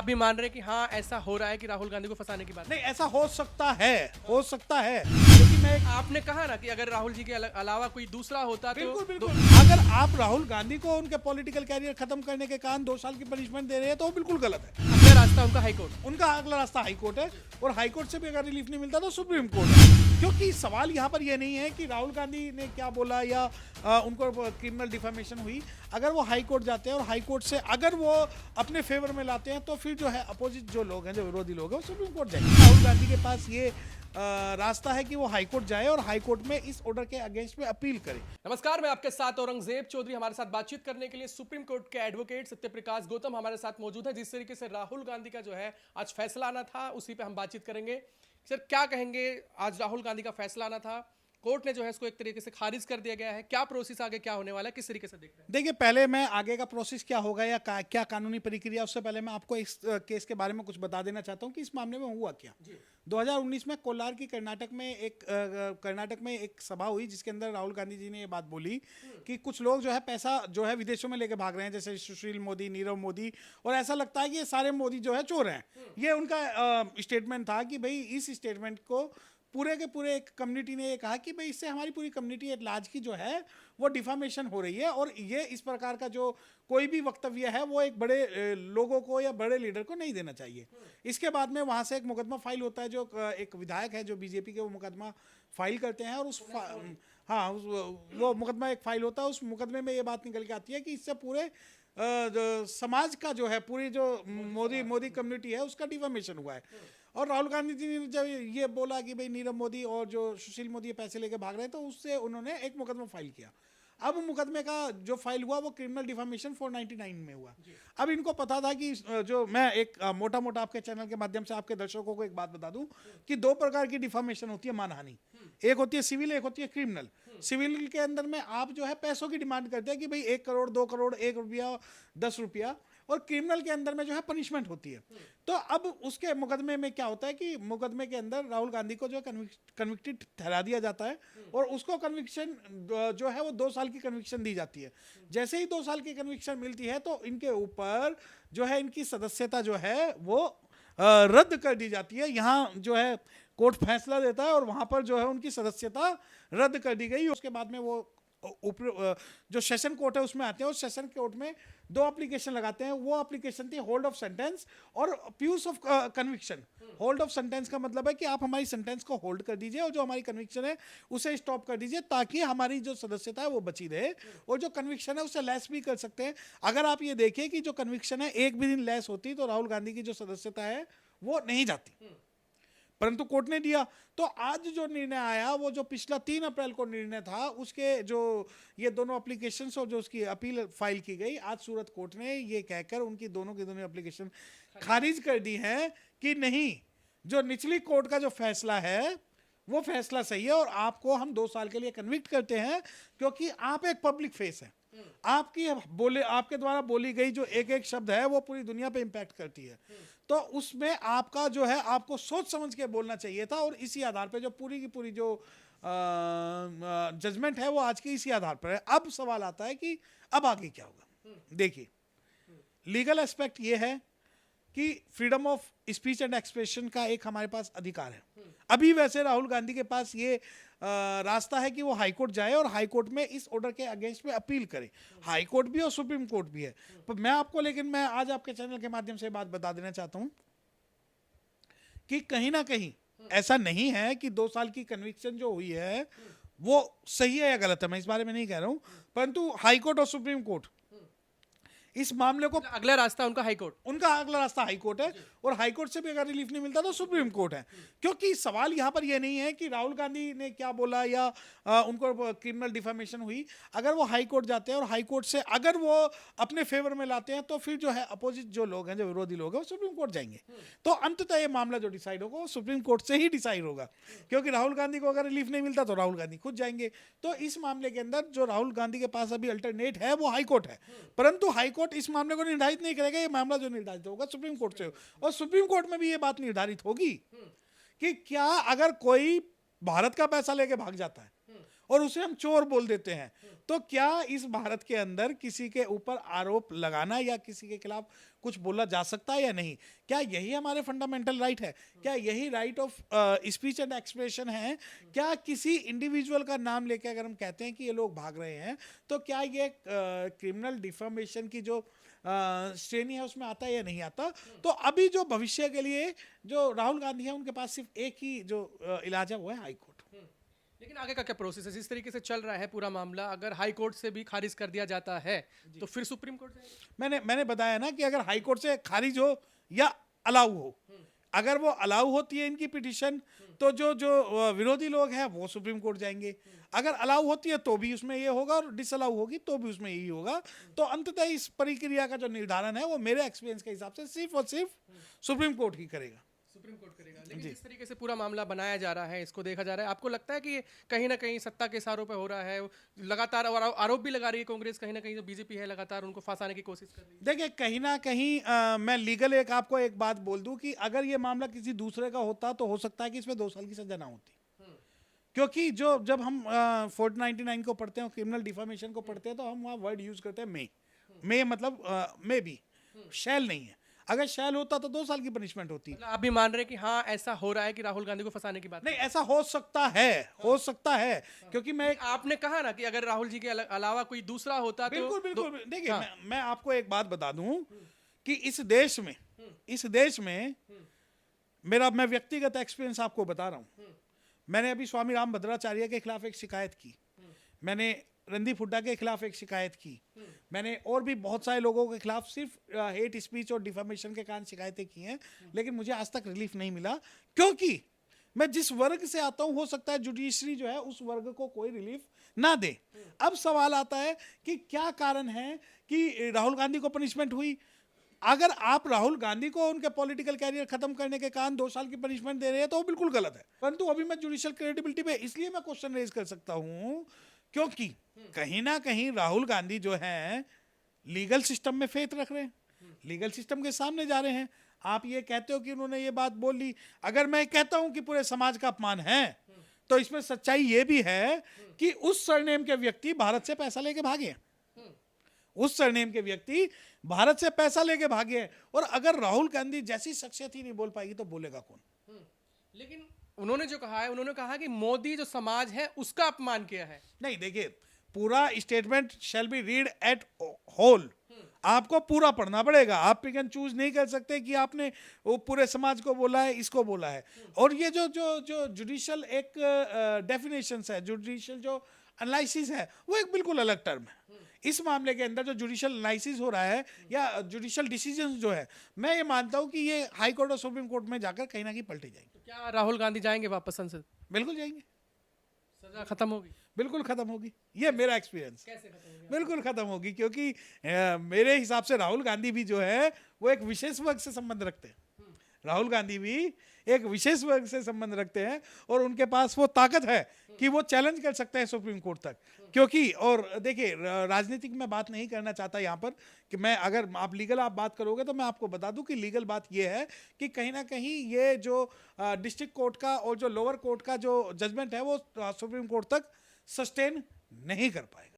आप भी मान रहे हैं कि हाँ ऐसा हो रहा है कि राहुल गांधी को फंसाने की बात नहीं, ऐसा हो सकता है लेकिन मैं आपने कहा ना कि अगर राहुल जी के अलावा कोई दूसरा होता बिल्कुल तो बिल्कुल अगर आप राहुल गांधी को उनके पॉलिटिकल कैरियर खत्म करने के कारण 2 साल की पनिशमेंट दे रहे हैं तो वो बिल्कुल गलत है। अगला रास्ता उनका हाईकोर्ट। उनका अगला रास्ता हाई कोर्ट है और हाई कोर्ट से भी अगर रिलीफ नहीं मिलता तो सुप्रीम कोर्ट है। क्योंकि सवाल यहाँ पर यह नहीं है कि राहुल गांधी ने क्या बोला या उनको क्रिमिनल डिफेमेशन हुई। अगर वो हाई कोर्ट जाते हैं और हाई कोर्ट से अगर वो अपने फेवर में लाते हैं तो फिर जो है अपोजिट जो लोग हैं, जो विरोधी लोग हैं, वो सुप्रीम कोर्ट जाएंगे। राहुल गांधी के पास ये रास्ता है कि वो हाई कोर्ट जाए और हाई कोर्ट में इस ऑर्डर के अगेंस्ट में अपील करे। नमस्कार, मैं आपके साथ औरंगजेब चौधरी। हमारे साथ बातचीत करने के लिए सुप्रीम कोर्ट के एडवोकेट सत्यप्रकाश गौतम हमारे साथ मौजूद है। जिस तरीके से राहुल गांधी का जो है आज फैसला आना था उसी पे हम बातचीत करेंगे। सर, क्या कहेंगे, आज राहुल गांधी का फैसला आना था, कोर्ट ने जो है इसको एक तरीके से खारिज कर दिया गया है, क्या प्रोसेस आगे क्या होने वाला है, किस तरीके से देख रहे हैं? देखिए, पहले मैं आगे का प्रोसेस क्या होगा या क्या कानूनी प्रक्रिया, उससे पहले मैं आपको इस केस के बारे में कुछ बता देना चाहता हूं कि इस मामले में हुआ क्या। 2019 में कोलार की कर्नाटक में एक सभा हुई जिसके अंदर राहुल गांधी जी ने ये बात बोली कि कुछ लोग जो है पैसा जो है विदेशों में लेके भाग रहे हैं, जैसे सुशील मोदी, नीरव मोदी, और ऐसा लगता है कि ये सारे मोदी जो है चोर हैं। ये उनका स्टेटमेंट था कि भाई इस स्टेटमेंट को पूरे के पूरे एक कम्युनिटी ने ये कहा कि भाई इससे हमारी पूरी कम्युनिटी एट लार्ज की जो है वो डिफामेशन हो रही है और ये इस प्रकार का जो कोई भी वक्तव्य है वो एक बड़े लोगों को या बड़े लीडर को नहीं देना चाहिए। इसके बाद में वहाँ से एक मुकदमा फाइल होता है, जो एक विधायक है जो बीजेपी के, वो मुकदमा फाइल करते हैं और वो मुकदमा एक फाइल होता है। उस मुकदमे में ये बात निकल के आती है कि इससे पूरे समाज का जो है, पूरी जो मोदी कम्युनिटी है उसका डिफामेशन हुआ है। और राहुल गांधी जी ने जब ये बोला कि भाई नीरव मोदी और जो सुशील मोदी पैसे लेके भाग रहे हैं, तो उससे उन्होंने एक मुकदमा फाइल किया। अब मुकदमे का जो फाइल हुआ वो क्रिमिनल डिफामेशन 499 में हुआ। अब इनको पता था कि जो मैं एक मोटा मोटा आपके चैनल के माध्यम से आपके दर्शकों को एक बात बता दूं कि 2 प्रकार की डिफामेशन होती है, मानहानि। एक होती है सिविल, एक होती है क्रिमिनल। सिविल के अंदर में आप जो है पैसों की डिमांड करते हैं कि भाई 1 करोड़, 2 करोड़, 1 रुपया, 10 रुपया, और क्रिमिनल के अंदर में जो है पनिशमेंट होती है। तो अब उसके मुकदमे में क्या होता है कि मुकदमे के अंदर राहुल गांधी को जो कन्विक्टेड ठहरा दिया जाता है और उसको कन्विक्शन जो है वो 2 साल की कन्विक्शन दी जाती है। जैसे ही 2 साल की कन्विक्शन मिलती है तो इनके ऊपर जो है इनकी सदस्यता जो है वो रद्द कर दी जाती है। यहाँ जो है कोर्ट फैसला देता है और वहां पर जो है उनकी सदस्यता रद्द कर दी गई। उसके बाद में वो जो सेशन कोर्ट है उसमें आते हैं और सेशन कोर्ट में 2 एप्लीकेशन लगाते हैं। वो एप्लीकेशन थी होल्ड ऑफ सेंटेंस और abuse of conviction. Hold of sentence का मतलब है कि आप हमारी सेंटेंस को होल्ड कर दीजिए और जो हमारी कन्विक्शन है उसे स्टॉप कर दीजिए, ताकि हमारी जो सदस्यता है वो बची रहे। और जो कन्विक्शन है उसे लेस भी कर सकते हैं। अगर आप ये देखिए कि जो कन्विक्शन है एक भी दिन लेस होती तो राहुल गांधी की जो सदस्यता है वो नहीं जाती, परंतु कोर्ट ने दिया। तो आज जो निर्णय आया वो जो पिछला 3 अप्रैल को निर्णय था, उसके जो ये दोनों एप्लीकेशंस और जो उसकी अपील फाइल की गई, आज सूरत कोर्ट ने ये कहकर उनकी दोनों की दोनों एप्लीकेशन खारिज कर दी है कि नहीं, जो निचली कोर्ट का जो फैसला है वो फैसला सही है और आपको हम 2 साल के लिए कन्विक्ट करते हैं क्योंकि आप एक पब्लिक फेस है। आपके द्वारा बोली गई जो एक एक शब्द है वो पूरी दुनिया पे इंपैक्ट करती है। तो उसमें आपका जो है आपको सोच समझ के बोलना चाहिए था और इसी आधार पे जो पूरी की पूरी जो जजमेंट है वो आज की इसी आधार पर है। अब सवाल आता है कि अब आगे क्या होगा। देखिए, लीगल एस्पेक्ट ये है कि freedom of speech and expression का एक हमारे पास अधिकार है। अभी वैसे राहुल गांधी के पास ये रास्ता है कि वो हाई कोर्ट जाए और हाई कोर्ट में इस ऑर्डर के अगेंस्ट में अपील करे। हाई कोर्ट भी और सुप्रीम कोर्ट भी है। पर मैं आज आपके चैनल के माध्यम से बात बता देना चाहता हूं कि कहीं ना कहीं ऐसा नहीं है कि 2 साल की कन्विक्शन जो हुई है वो सही है या गलत है, मैं इस बारे में नहीं कह रहा हूं, परंतु हाई कोर्ट और सुप्रीम कोर्ट इस मामले को, अगला रास्ता उनका हाईकोर्ट। उनका अगला रास्ता हाई कोर्ट है और हाई कोर्ट से भी अगर रिलीफ नहीं मिलता तो सुप्रीम कोर्ट है। क्योंकि सवाल यहां पर यह नहीं है कि राहुल गांधी ने क्या बोला या उनको क्रिमिनल डिफेमेशन हुई। अगर वो हाई कोर्ट जाते हैं और हाई कोर्ट से अगर वो अपने फेवर में लाते हैं तो फिर जो है अपोजिट जो लोग हैं, जो विरोधी लोग हैं, वो सुप्रीम कोर्ट जाएंगे। तो अंततः ये मामला जो डिसाइड होगा वो सुप्रीम कोर्ट से ही डिसाइड होगा, क्योंकि राहुल गांधी को अगर रिलीफ नहीं मिलता तो राहुल गांधी खुद जाएंगे। तो इस मामले के अंदर जो राहुल गांधी के पास अभी अल्टरनेट है वो हाई कोर्ट है, परंतु हाई कोर्ट इस मामले को निर्धारित नहीं करेगा। ये मामला जो निर्धारित होगा सुप्रीम कोर्ट से, और सुप्रीम कोर्ट में भी ये बात निर्धारित होगी कि क्या अगर कोई भारत का पैसा लेके भाग जाता है और उसे हम चोर बोल देते हैं। तो क्या इस भारत के अंदर किसी के ऊपर आरोप लगाना या किसी के खिलाफ कुछ बोला जा सकता है या नहीं? क्या यही हमारे फंडामेंटल राइट है? क्या यही right of speech and expression है? क्या किसी इंडिविजुअल का नाम लेके अगर हम कहते हैं कि ये लोग भाग रहे हैं, तो क्या ये क्रिमिनल डिफेमेशन की जो श्रेणी है उसमें आता है या नहीं आता? तो अभी जो भविष्य के लिए जो राहुल गांधी है, उनके पास सिर्फ एक ही जो इलाज है वो है हाई कोर्ट। लेकिन आगे का क्या प्रोसेस है? जिस तरीके से चल रहा है पूरा मामला, अगर हाई कोर्ट से भी खारिज कर दिया जाता है तो फिर सुप्रीम कोर्ट जाएंगे? मैंने बताया ना कि अगर हाई कोर्ट से खारिज हो या अलाउ हो, अगर वो अलाउ होती है इनकी पिटीशन, तो जो जो विरोधी लोग हैं वो सुप्रीम कोर्ट जाएंगे। अगर अलाउ होती है तो भी उसमें ये होगा, और डिसअलाउ होगी तो भी उसमें यही होगा। तो अंततः इस प्रक्रिया का जो निर्धारण है वो मेरे एक्सपीरियंस के हिसाब से सिर्फ और सिर्फ सुप्रीम कोर्ट ही करेगा। सुप्रीम कोर्ट करेगा। लेकिन जिस तरीके से पूरा मामला बनाया जा रहा है, इसको देखा जा रहा है, आपको लगता है कि ये कहीं ना कहीं सत्ता के इशारों पे हो रहा है? लगातार आरोप भी लगा रही है कांग्रेस, कहीं ना कहीं जो बीजेपी है लगातार उनको फंसाने की कोशिश कर रही है। देखिए, कहीं ना कहीं मैं लीगल आपको एक बात बोल दूं कि अगर ये मामला किसी दूसरे का होता तो हो सकता है कि इसमें 2 साल की सजा ना होती। क्योंकि जब हम 499 को पढ़ते हैं, क्रिमिनल डिफामेशन को पढ़ते हैं, तो हम वहाँ वर्ड यूज करते हैं मे मतलब मे भी, शैल नहीं है। अगर शैल होता तो 2 साल की पनिशमेंट होती। मतलब आप भी मान रहे हैं कि हाँ ऐसा हो रहा है कि राहुल गांधी को फंसाने की बात नहीं, ऐसा हो सकता है, क्योंकि मैं आपने कहा ना कि अगर राहुल जी के अलावा कोई दूसरा होता तो बिल्कुल देखिए, मैं आपको एक बात बता दूं कि इस देश में मैं व्यक्तिगत एक्सपीरियंस आपको बता रहा हूं। मैंने अभी स्वामी राम भद्राचार्य के खिलाफ एक शिकायत की, मैंने रणदीप हुड्डा के खिलाफ एक शिकायत की, मैंने और भी बहुत सारे लोगों के खिलाफ सिर्फ हेट स्पीच और डिफेमेशन के कारण शिकायतें की हैं, लेकिन मुझे आज तक रिलीफ नहीं मिला। क्योंकि मैं जिस वर्ग से आता हूं, हो सकता है जुडिशरी जो है उस वर्ग को कोई रिलीफ ना दे। अब सवाल आता है कि क्या कारण है कि राहुल गांधी को पनिशमेंट हुई। अगर आप राहुल गांधी को उनके पॉलिटिकल कैरियर खत्म करने के कारण 2 साल की पनिशमेंट दे रहे हैं तो वो बिल्कुल गलत है। परंतु अभी मैं जुडिशियल क्रेडिबिलिटी पे इसलिए मैं क्वेश्चन रेज कर सकता हूं क्योंकि कहीं ना कहीं राहुल गांधी जो है लीगल सिस्टम में फेथ रख रहे हैं, लीगल सिस्टम के सामने जा रहे हैं। आप ये कहते हो कि उन्होंने ये बात बोल ली, अगर मैं कहता हूं कि पूरे समाज का अपमान है, तो इसमें सच्चाई ये भी है कि उस सरनेम के व्यक्ति भारत से पैसा लेके भागे, उस सरनेम के व्यक्ति भारत से पैसा लेके भागे हैं। और अगर राहुल गांधी जैसी शख्सियत ही नहीं बोल पाएगी तो बोलेगा कौन? लेकिन उन्होंने जो कहा है, उन्होंने कहा कि मोदी जो समाज है उसका अपमान किया है। नहीं, देखिए, पूरा statement shall be read at whole, आपको पूरा पढ़ना पड़ेगा। आप पिक एंड चूज नहीं कर सकते कि आपने वो पूरे समाज को बोला है, इसको बोला है। और ये जो जो जो जुडिशियल एक डेफिनेशंस है, जुडिशियल जो एनालिसिस है, वो एक बिल्कुल अलग टर्म है। इस मामले के अंदर जो जुडिशियल एनालिसिस हो रहा है या जुडिशियल डिसीजंस जो है, मैं ये मानता हूं कि ये हाई कोर्ट और सुप्रीम कोर्ट में जाकर कहीं ना कहीं पलटी जाएगी। तो क्या राहुल गांधी जाएंगे वापस संसद? बिल्कुल जाएंगे, सजा खत्म होगी? बिल्कुल खत्म होगी, ये मेरा एक्सपीरियंस। कैसे खत्म होगी? बिल्कुल खत्म होगी, क्योंकि मेरे हिसाब से राहुल गांधी भी जो है वो एक विशेष वर्ग से संबंध रखते हैं। राहुल गांधी भी एक विशेष वर्ग से संबंध रखते हैं और उनके पास वो ताकत है कि वो चैलेंज कर सकते हैं सुप्रीम कोर्ट तक। क्योंकि और देखिए, राजनीतिक में बात नहीं करना चाहता यहाँ पर कि मैं, अगर आप लीगल आप बात करोगे तो मैं आपको बता दूं कि लीगल बात ये है कि कहीं ना कहीं ये जो डिस्ट्रिक्ट कोर्ट का और जो लोअर कोर्ट का जो जजमेंट है वो सुप्रीम कोर्ट तक सस्टेन नहीं कर पाएगा।